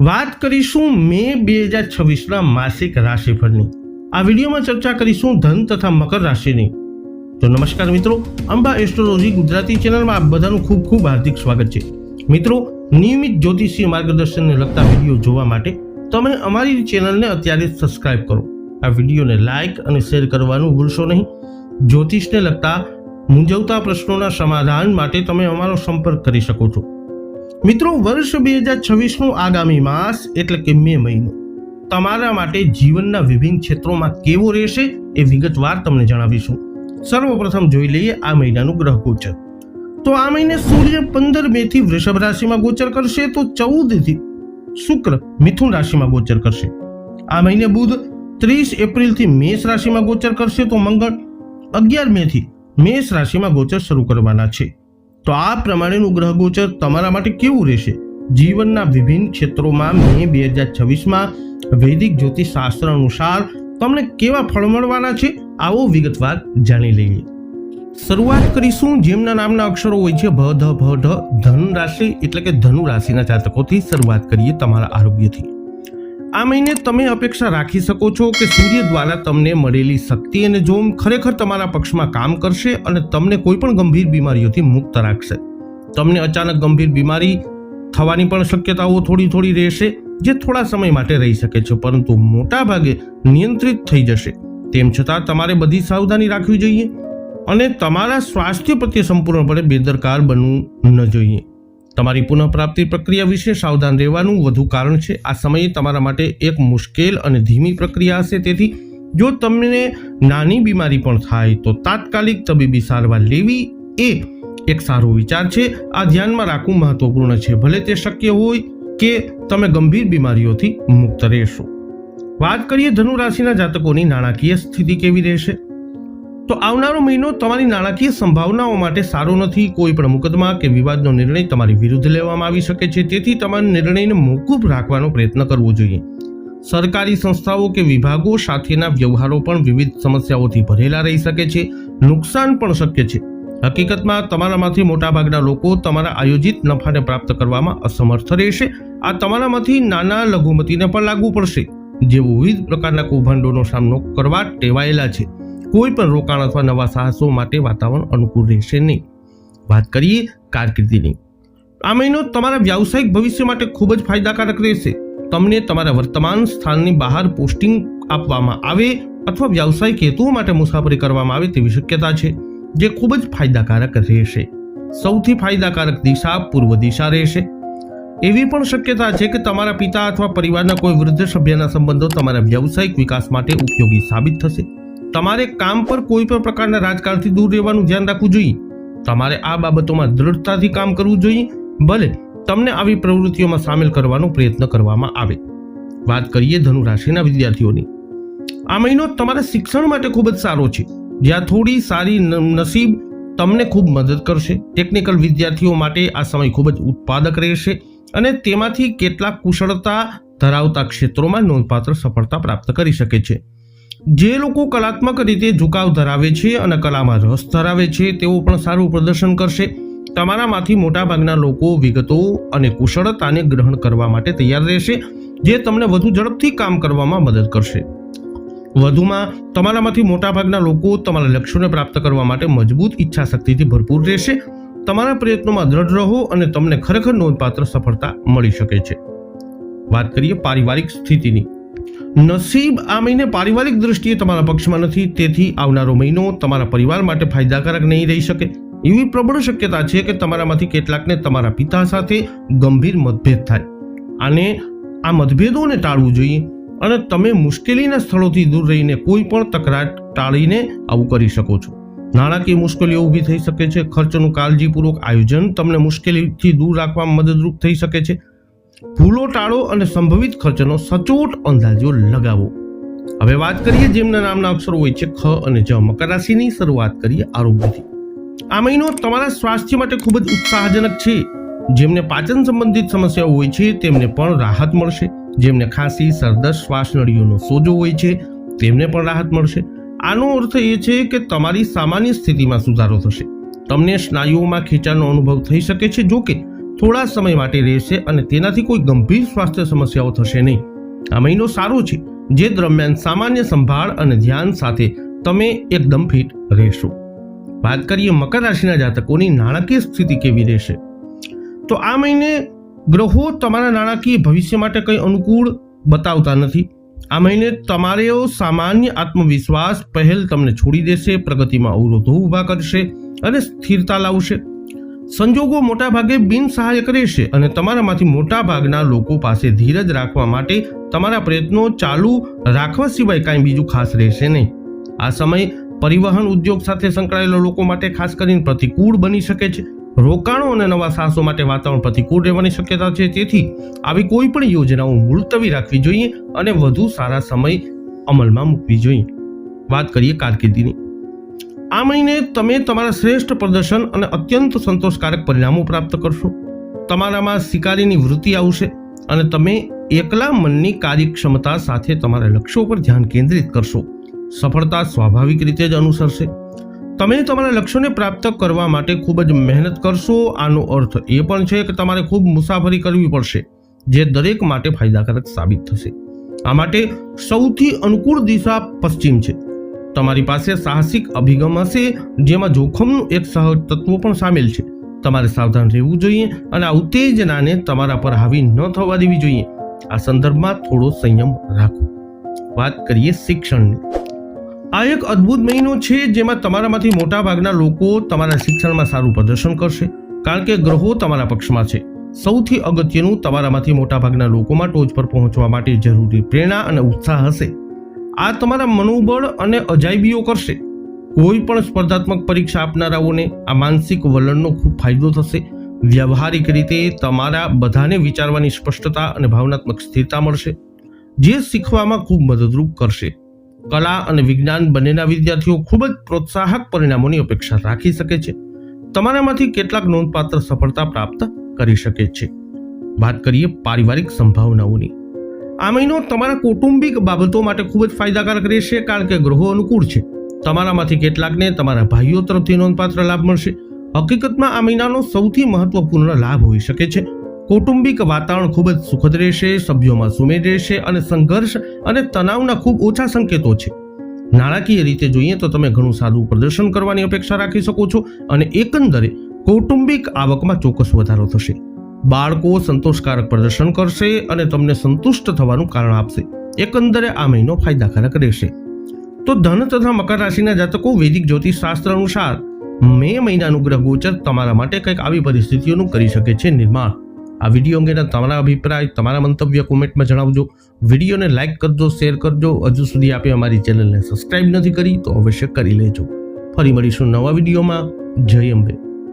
વાત કરીશું મે 2026ના માસિક રાશિફળની। આ વિડીયોમાં ચર્ચા કરીશું ધન તથા મકર રાશિની। તો નમસ્કાર મિત્રો, અંબા એસ્ટ્રોલોજી ગુજરાતી ચેનલમાં આપ બધાનું ખૂબ ખૂબ હાર્દિક સ્વાગત છે। મિત્રો, નિયમિત જ્યોતિષીય માર્ગદર્શનને લગતા વિડીયો જોવા માટે તમે અમારી ચેનલને અત્યારે જ સબસ્ક્રાઇબ કરો। આ વિડીયોને લાઇક અને શેર કરવાનું ભૂલશો નહીં। જ્યોતિષને લગતા મૂંઝવતા પ્રશ્નોના સમાધાન માટે તમે અમારો સંપર્ક કરી શકો છો। મિત્રો, વર્ષ 2026નું આગામી માસ એટલે કે મે મહિનો તમારા માટે જીવનના વિભિન્ન ક્ષેત્રોમાં કેવો રહેશે એ વિગતવાર તમને જણાવીશું। સર્વપ્રથમ જોઈ લઈએ આ મહિનાનું ગ્રહ ગોચર। તો આ મહિને સૂર્ય 15 મે થી વૃષભ રાશિમાં ગોચર કરશે, તો 14 થી શુક્ર મિથુન રાશિમાં ગોચર કરશે। આ મહિને બુધ 30 એપ્રિલથી મેષ રાશિમાં ગોચર કરશે, તો મંગળ 11 મે થી મેષ રાશિમાં ગોચર શરૂ કરવાના છે। તો આ પ્રમાણેનું ગ્રહ ગોચર તમારા માટે કેવું રહેશે જીવનના વિભિન્ન ક્ષેત્રોમાં મે 2026માં વૈદિક જ્યોતિષ શાસ્ત્ર અનુસાર તમને કેવા ફળ મળવાના છે, આવો વિગતવાર જાણી લઈએ। શરૂઆત કરીશું જેમના નામના અક્ષરો હોય છે ભ ધ ભ ઢ, ધન રાશિ એટલે કે ધનુ રાશિના જાતકોથી શરૂઆત કરીએ તમારા આરોગ્યથી। આ મહિને તમે અપેક્ષા રાખી શકો છો કે સૂર્ય દ્વારા તમને મળેલી શક્તિ અને જોમ ખરેખર તમારા પક્ષમાં કામ કરશે અને તમને કોઈ પણ ગંભીર બીમારીઓથી મુક્ત રાખશે। તમને અચાનક ગંભીર બીમારી થવાની પણ શક્યતાઓ થોડી રહેશે, જે થોડા સમય માટે રહી શકે છે, પરંતુ મોટા ભાગે નિયંત્રિત થઈ જશે। તેમ છતાં તમારે બધી સાવધાની રાખવી જોઈએ અને તમારા સ્વાસ્થ્ય પ્રત્યે સંપૂર્ણપણે બેદરકાર બનવું ન જોઈએ। તમારી પુનઃપ્રાપ્તિ પ્રક્રિયા વિશે સાવધાન રહેવાનું વધુ કારણ છે। આ સમયે તમારા માટે એક મુશ્કેલ અને ધીમી પ્રક્રિયા હશે, તેથી જો તમને નાની બીમારી પણ થાય તો તાત્કાલિક તબીબી સારવાર લેવી એ એક સારો વિચાર છે। આ ધ્યાનમાં રાખવું મહત્વપૂર્ણ છે, ભલે તે શક્ય હોય કે તમે ગંભીર બીમારીઓથી મુક્ત રહેશો। વાત કરીએ ધનુ રાશિના જાતકોની નાણાકીય સ્થિતિ કેવી રહેશે। તો આવનારો મહિનો તમારી નાણાકીય સંભાવનાઓ માટે સારો નથી। કોઈ પણ મુકદ્દમા કે વિવાદનો નિર્ણય તમારી વિરુદ્ધ લેવામાં આવી શકે છે, તેથી તમારા નિર્ણયને મોકૂફ રાખવાનો પ્રયત્ન કરવો જોઈએ। સરકારી સંસ્થાઓ કે વિભાગો સાથેના વ્યવહારો પણ વિવિધ સમસ્યાઓથી ભરેલા રહી શકે છે, નુકસાન પણ શક્ય છે। હકીકતમાં તમારામાંથી મોટાભાગના લોકો તમારા આયોજિત નફાને પ્રાપ્ત કરવામાં અસમર્થ રહેશે। આ તમારામાંથી નાના લઘુમતીને પણ લાગુ પડશે, જેઓ વિવિધ પ્રકારના કૌભાંડોનો સામનો કરવા ટેવાયેલા છે। કોઈ પણ રોકાણ અથવા નવા સાહસો માટે વાતાવરણ અનુકૂળ રહેશે નહીં। વાત કરીએ કારકિર્દીની। આ મહિનો તમારા વ્યાવસાયિક ભવિષ્ય માટે ખૂબ જ ફાયદાકારક રહેશે। તમને તમારા વર્તમાન સ્થાનની બહાર પોસ્ટિંગ આપવામાં આવે અથવા વ્યવસાયિક હેતુઓ માટે મુસાફરી કરવામાં આવે તેવી શક્યતા છે, જે ખૂબ જ ફાયદાકારક રહેશે। સૌથી ફાયદાકારક દિશા પૂર્વ દિશા રહેશે। એવી પણ શક્યતા છે કે તમારા પિતા અથવા પરિવારના કોઈ વૃદ્ધ સભ્યના સંબંધો તમારા વ્યવસાયિક વિકાસ માટે ઉપયોગી સાબિત થશે। તમારે કામ પર કોઈ પણ પ્રકારના રાજકારણથી દૂર રહેવાનું ધ્યાન રાખવું જોઈએ। તમારે આ બાબતોમાં દ્રઢતાથી કામ કરવું જોઈએ, ભલે તમને આવી પ્રવૃત્તિઓમાં સામેલ કરવાનો પ્રયત્ન કરવામાં આવે। વાત કરીએ ધનુ રાશિના વિદ્યાર્થીઓની। આ મહિનો તમારા શિક્ષણ માટે ખૂબ જ સારો છે, જ્યાં થોડી સારી નસીબ તમને ખૂબ મદદ કરશે। ટેકનિકલ વિદ્યાર્થીઓ માટે આ સમય ખૂબ જ ઉત્પાદક રહેશે અને તેમાંથી કેટલાક કુશળતા ધરાવતા ક્ષેત્રોમાં નોંધપાત્ર સફળતા પ્રાપ્ત કરી શકે છે। જે લોકો કલાત્મક રીતે ઝુકાવ ધરાવે છે અને કલામાં રસ ધરાવે છે, તેઓ પણ સારું પ્રદર્શન કરશે। તમારામાંથી મોટાભાગના લોકો વિગતો અને કુશળતાને ગ્રહણ કરવા માટે તૈયાર રહેશે, જે તમને વધુ ઝડપથી કામ કરવામાં મદદ કરશે। વધુમાં તમારામાંથી મોટાભાગના લોકો તમારા લક્ષ્યોને પ્રાપ્ત કરવા માટે મજબૂત ઈચ્છા શક્તિથી ભરપૂર રહેશે। તમારા પ્રયત્નોમાં દ્રઢ રહો અને તમને ખરેખર નોંધપાત્ર સફળતા મળી શકે છે। વાત કરીએ પારિવારિક સ્થિતિની। નસીબ આ મહિને પારિવારિક દ્રષ્ટિએ તમારા પક્ષમાં નથી, તેથી આવનારો મહિનો તમારા પરિવાર માટે ફાયદાકારક નહીં રહી શકે। એવી પ્રબળ શક્યતા છે કે તમારામાંથી કેટલાકને તમારા પિતા સાથે ગંભીર મતભેદ થાય, અને આ મતભેદોને ટાળવું જોઈએ અને તમે મુશ્કેલીના સ્થળોથી દૂર રહીને કોઈ પણ તકરાર ટાળીને આવું કરી શકો છો। નાણાકીય મુશ્કેલીઓ ઊભી થઈ શકે છે। ખર્ચનું કાળજીપૂર્વક આયોજન તમને મુશ્કેલીથી દૂર રાખવામાં મદદરૂપ થઈ શકે છે। ભૂલો ટાળો અને સંભવિત ખર્ચનો સચોટ અંદાજો લગાવો। હવે વાત કરીએ જેમના નામના અક્ષરો હોય છે ખ અને જ, મકર રાશિની। શરૂઆત કરીએ આરોગ્યથી। આ મહિનો તમારા સ્વાસ્થ્ય માટે ખૂબ જ ઉત્સાહજનક છે। જેમને પાચન સંબંધિત સમસ્યાઓ હોય છે તેમને પણ રાહત મળશે। જેમને ખાંસી, સરદર્દ, શ્વાસ નળીઓનો સોજો હોય છે તેમને પણ રાહત મળશે। આનો અર્થ એ છે કે તમારી સામાન્ય સ્થિતિમાં સુધારો થશે। તમને સ્નાયુઓમાં ખેંચાણનો અનુભવ થઈ શકે છે, જો કે થોડા સમય માટે રહેશે અને તેનાથી કોઈ ગંભીર સ્વાસ્થ્ય સમસ્યાઓ થશે નહીં. આ મહિનો સારો છે, જે દરમિયાન સામાન્ય સંભાળ અને ધ્યાન સાથે તમે એકદમ ફિટ રહેશો. વાત કરીએ મકર રાશિના જાતકોની નાણાકીય સ્થિતિ કેવી રહેશે. તો આ મહિને ગ્રહો તમારા નાણાકીય ભવિષ્ય માટે કંઈ અનુકૂળ બતાવતા નથી. આ મહિને તમારો સામાન્ય આત્મવિશ્વાસ પહેલ તમને છોડી દેશે, પ્રગતિમાં અવરોધો ઊભા કરશે અને સ્થિરતા લાવશે. સંજોગો મોટાભાગે બિનસહાયક રહેશે અને તમારામાંથી મોટા ભાગના લોકો પાસે ધીરજ રાખવા માટે તમારા પ્રયત્નો ચાલુ રાખવા સિવાય કાંઈ બીજું ખાસ રહેશે નહીં. આ સમય પરિવહન ઉદ્યોગ સાથે સંકળાયેલા લોકો માટે ખાસ કરીને પ્રતિકૂળ બની શકે છે. રોકાણો અને નવા સાહસો માટે વાતાવરણ પ્રતિકૂળ રહેવાની શક્યતા છે. તેથી આવી કોઈ પણ યોજનાઓ મુલતવી રાખવી જોઈએ અને વધુ સારા સમય અમલમાં મૂકવી જોઈએ. વાત કરીએ કારકિર્દીની. આ મહિને તમે તમારા શ્રેષ્ઠ પ્રદર્શન અને અત્યંત સંતોષકારક પરિણામો પ્રાપ્ત કરશો. તમારામાં શિકારીની વૃત્તિ આવશે અને તમે એકલા મનની કાર્યક્ષમતા સાથે તમારા લક્ષ્યો પર ધ્યાન કેન્દ્રિત કરશો. સફળતા સ્વાભાવિક રીતે જ અનુસરશે. તમે તમારા લક્ષ્યોને પ્રાપ્ત કરવા માટે ખૂબ જ મહેનત કરશો. આનો અર્થ એ પણ છે કે તમારે ખૂબ મુસાફરી કરવી પડશે, જે દરેક માટે ફાયદાકારક સાબિત થશે. આ માટે સૌથી અનુકૂળ દિશા પશ્ચિમ છે. તમારી પાસે સાહસિક અભિગમ હશે, જેમાં જોખમનું એક સહજ તત્વ પણ સામેલ છે. તમારે સાવધાન રહેવું જોઈએ અને આ ઉત્તેજનાને તમારા પર હાવી ન થવા દેવી જોઈએ. આ સંદર્ભમાં થોડો સંયમ રાખો. વાત કરીએ શિક્ષણની. આ એક અદ્ભુત મહિનો છે, જેમાં તમારામાંથી મોટા ભાગના લોકો તમારા શિક્ષણમાં સારું પ્રદર્શન કરશે, કારણ કે ગ્રહો તમારા પક્ષમાં છે. સૌથી અગત્યનું, તમારામાંથી મોટા ભાગના લોકોમાં ટોચ પર પહોંચવા માટે જરૂરી પ્રેરણા અને ઉત્સાહ હશે. આ તમારા મનોબળ અને અજાયબીઓ કરશે. કોઈ પણ સ્પર્ધાત્મક પરીક્ષા આપનારાઓને આ માનસિક વલણનો ખૂબ ફાયદો થશે. વ્યવહારિક રીતે તમારા બધાને વિચારવાની સ્પષ્ટતા અને ભાવનાત્મક સ્થિરતા મળશે, જે શીખવામાં ખૂબ મદદરૂપ કરશે. કલા અને વિજ્ઞાન બંનેના વિદ્યાર્થીઓ ખૂબ જ પ્રોત્સાહક પરિણામોની અપેક્ષા રાખી શકે છે. તમારામાંથી કેટલાક નોંધપાત્ર સફળતા પ્રાપ્ત કરી શકે છે. વાત કરીએ પારિવારિક સંભાવનાઓની. આ મહિનો તમારા કૌટુંબિક બાબતો માટે ખૂબ જ ફાયદાકારક રહેશે, કારણ કે ગ્રહો અનુકૂળ છે. તમારામાંથી કેટલાકને તમારા ભાઈઓ તરફથી નોંધપાત્ર લાભ મળશે. હકીકતમાં આ મહિનાનો સૌથી મહત્વપૂર્ણ લાભ હોઈ શકે છે. કૌટુંબિક વાતાવરણ ખૂબ જ સુખદ રહેશે, સભ્યોમાં સુમેળ રહેશે અને સંઘર્ષ અને તણાવના ખૂબ ઓછા સંકેતો છે. નાણાકીય રીતે જોઈએ તો તમે ઘણું સારું પ્રદર્શન કરવાની અપેક્ષા રાખી શકો છો અને એકંદરે કૌટુંબિક આવકમાં ચોક્કસ વધારો થશે. બાળકો સંતોષકારક પ્રદર્શન કરશે અને તમને સંતુષ્ટ થવાનું કારણ આપશે. એકંદરે આ મહિનો ફાયદાકારક રહેશે. તો ધન તથા મકર રાશિના જાતકો, વૈદિક જ્યોતિષ શાસ્ત્ર અનુસાર મે મહિનાનું ગ્રહ ગોચર તમારા માટે કંઈક આવી પરિસ્થિતિઓનું કરી શકે છે નિર્માણ. આ વિડીયો અંગેના તમારા અભિપ્રાય, તમારા મંતવ્ય કોમેન્ટમાં જણાવજો. વિડીયોને લાઇક કરજો, શેર કરજો. હજુ સુધી આપે અમારી ચેનલને સબસ્ક્રાઇબ નથી કરી તો અવશ્ય કરી લેજો. ફરી મળીશું નવા વિડીયોમાં. જય અંબે.